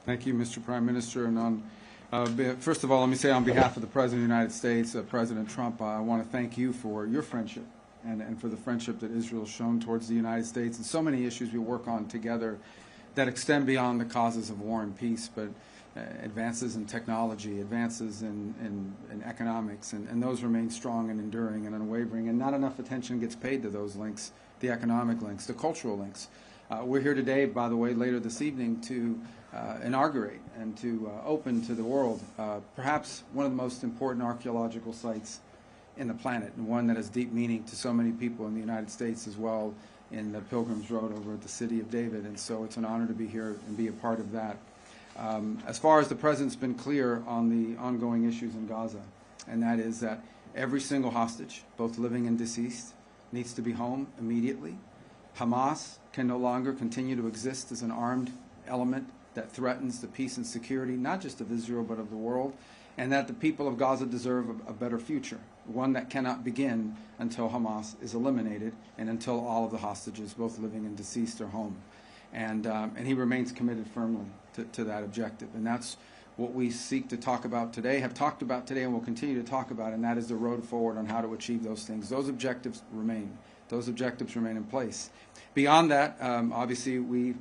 Thank you, Mr. Prime Minister. And first of all, let me say on behalf of the President of the United States, President Trump, I want to thank you for your friendship and for the friendship that Israel has shown towards the United States and so many issues we work on together that extend beyond the causes of war and peace, but advances in technology, advances in economics, and those remain strong and enduring and unwavering. And not enough attention gets paid to those links, the economic links, the cultural links. We're here today, by the way, later this evening to inaugurate and to open to the world perhaps one of the most important archaeological sites in the planet, and one that has deep meaning to so many people in the United States as well, in the Pilgrim's Road over at the City of David. And so it's an honor to be here and be a part of that. As far as the President's been clear on the ongoing issues in Gaza, and that is that every single hostage, both living and deceased, needs to be home immediately. Hamas can no longer continue to exist as an armed element that threatens the peace and security, not just of Israel, but of the world, and that the people of Gaza deserve a better future, one that cannot begin until Hamas is eliminated and until all of the hostages, both living and deceased, are home. And he remains committed firmly to that objective. And that's what we seek to talk about today, have talked about today, and will continue to talk about, and that is the road forward on how to achieve those things. Those objectives remain. Those objectives remain in place. Beyond that, obviously, we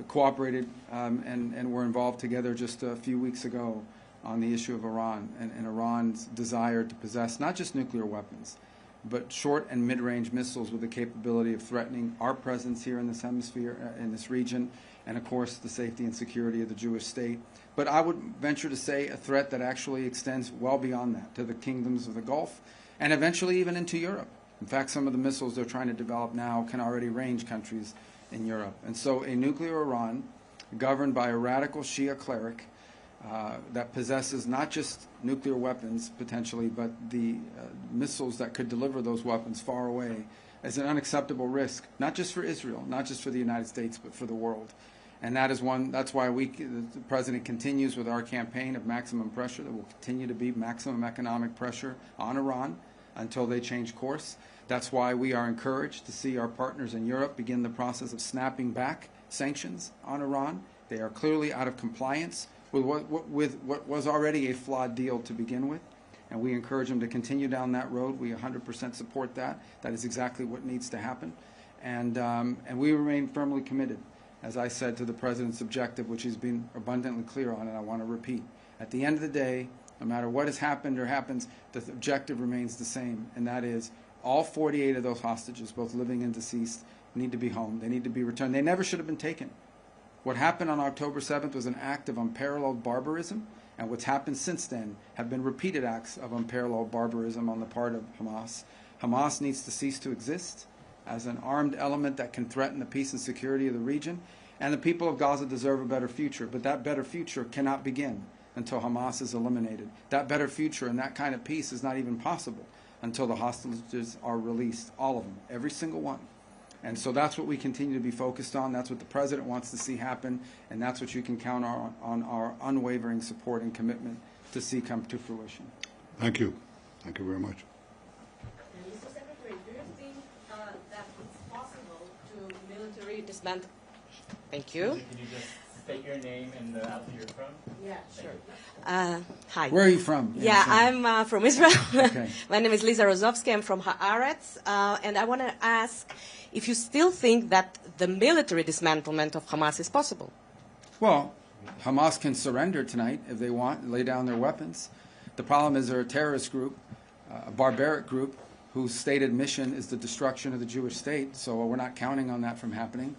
cooperated and were involved together just a few weeks ago on the issue of Iran and Iran's desire to possess not just nuclear weapons, but short and mid-range missiles with the capability of threatening our presence here in this hemisphere, in this region, and of course the safety and security of the Jewish state. But I would venture to say a threat that actually extends well beyond that to the kingdoms of the Gulf and eventually even into Europe. In fact, some of the missiles they're trying to develop now can already range countries in Europe. And so a nuclear Iran governed by a radical Shia cleric that possesses not just nuclear weapons potentially, but the missiles that could deliver those weapons far away, is an unacceptable risk, not just for Israel, not just for the United States, but for the world. And that is that's why the President continues with our campaign of maximum pressure. There will continue to be maximum economic pressure on Iran until they change course. That's why we are encouraged to see our partners in Europe begin the process of snapping back sanctions on Iran. They are clearly out of compliance with what was already a flawed deal to begin with, and we encourage them to continue down that road. We 100% support that. That is exactly what needs to happen, and we remain firmly committed, as I said, to the President's objective, which he's been abundantly clear on, and I want to repeat. At the end of the day, no matter what has happened or happens, the objective remains the same, and that is all 48 of those hostages, both living and deceased, need to be home. They need to be returned. They never should have been taken. What happened on October 7th was an act of unparalleled barbarism, and what's happened since then have been repeated acts of unparalleled barbarism on the part of Hamas. Hamas needs to cease to exist as an armed element that can threaten the peace and security of the region, and the people of Gaza deserve a better future, but that better future cannot begin until Hamas is eliminated. That better future and that kind of peace is not even possible until the hostages are released, all of them, every single one. And so that's what we continue to be focused on. That's what the President wants to see happen, and that's what you can count on our unwavering support and commitment to see come to fruition. Thank you. Thank you very much. Mr. Secretary, do you think that it's possible to military dismantle? Thank you. Can you just state your name and the outfit you're from? Yeah, sure. Hi. Where are you from? Yeah, I'm from Israel. Okay. My name is Liza Rozovsky. I'm from Haaretz. And I want to ask if you still think that the military dismantlement of Hamas is possible. Well, Hamas can surrender tonight if they want, lay down their weapons. The problem is they're a terrorist group, a barbaric group, whose stated mission is the destruction of the Jewish state, so we're not counting on that from happening.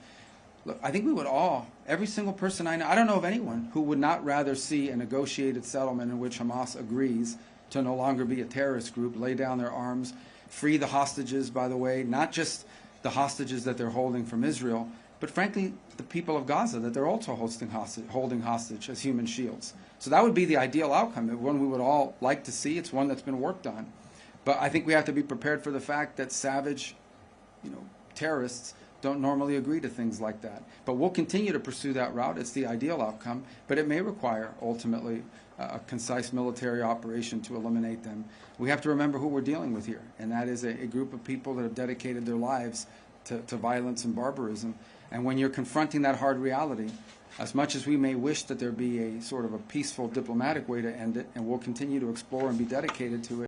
Look, I think we would all, every single person I know, I don't know of anyone who would not rather see a negotiated settlement in which Hamas agrees to no longer be a terrorist group, lay down their arms, free the hostages, by the way, not just the hostages that they're holding from Israel, but frankly, the people of Gaza that they're also holding hostage as human shields. So that would be the ideal outcome, one we would all like to see. It's one that's been worked on. But I think we have to be prepared for the fact that savage, terrorists don't normally agree to things like that. But we'll continue to pursue that route. It's the ideal outcome, but it may require, ultimately, a concise military operation to eliminate them. We have to remember who we're dealing with here, and that is a group of people that have dedicated their lives to violence and barbarism. And when you're confronting that hard reality, as much as we may wish that there be a sort of a peaceful diplomatic way to end it, and we'll continue to explore and be dedicated to it,